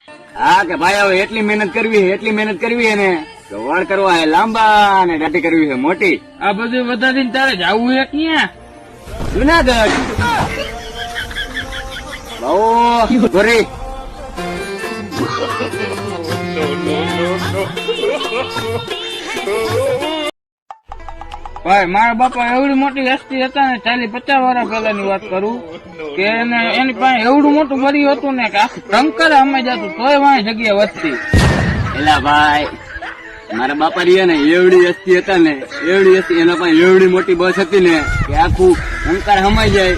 હા કે ભાઈ હવે એટલી મહેનત કરવી હે ને તો વાળ કરવા હે લાંબા અને દાઢી કરવી છે મોટી. આ બધું વધારીને તારે જાવું હે ક્યાં? જુનાગઢ. બહુ ગોરી. ભાઈ મારા બાપા એવડી મોટી હસ્તી હતા ને 40-50 વર્ષ પહેલાની વાત કરું કે એની પાસે એવડું મોટું બરી હતું ને કે આખું ટંકર અમે જતું તોય વાંહે જગ્યા વધતી. એલા ભાઈ મારા બાપા રહ્યા ને એવડી હસ્તી હતા ને એવડી હસ્તી એના પાસે એવડી મોટી બસ હતી ને કે આખું અંકાર હમાઈ જાય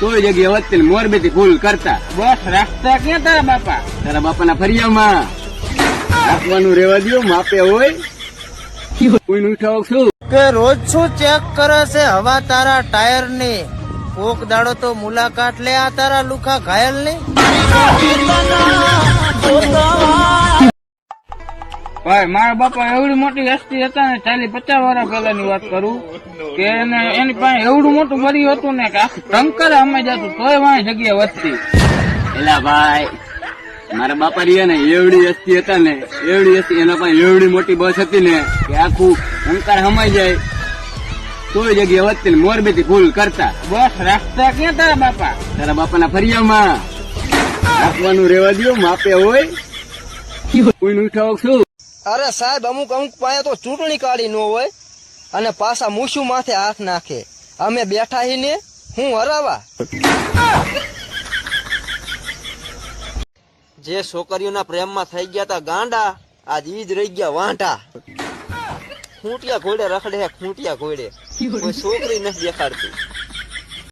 તોય જગ્યા વધતી ને મોરબી થી ફૂલ કરતા. બસ રાખતા ક્યાં તારા બાપા? તારા બાપાના ફરિયામાં રાખવાનું રેવા દો માપે હોય કોઈ નું ઉઠાવો શું કે રોજ શું ચેક કરે છે હવા તારા ટાયર ની? કોક દાડો તો મુલાકાત લે આ તારા લુખા ઘાયલ ની. ભાઈ મારા બાપા એવડી મોટી હસ્તી હતા ને 40-50 વર્ષ પહેલાની વાત કરું કે એની પાસે એવડું મોટું બરી હતું ને કે આખું ટંકર અમે જતું તોય વાંહે જગ્યા વધતી. એલા ભાઈ મારા બાપા રહ્યા ને એવડી હસ્તી હતા ને એવડી હસ્તી એના પાસે એવડી મોટી બસ હતી ને કે આખું અંકાર હમાઈ જાય તોય જગ્યા વધતી ને મોરબી થી ફૂલ કરતા. બસ રાખતા ક્યાં તારા બાપા? તારા બાપાના ફરિયામાં રાખવાનું રેવા દો માપે હોય કોઈ નું ઉઠાવો શું? અરે સાહેબ અમુક પાસે તો ચૂંટણી કાઢી ન હોય અને પાછા મૂછું માથે હાથ નાખે. અમે બેઠા હી ને હું હરાવા. જે છોકરીઓના પ્રેમમાં થઈ ગયા તા ગાંડા આજ ઈ જ રહી ગયા વાંઢા. ખૂંટિયા ઘોડે રખડે ખૂંટિયા ઘોડે કોઈ છોકરી નથી દેખાડતી.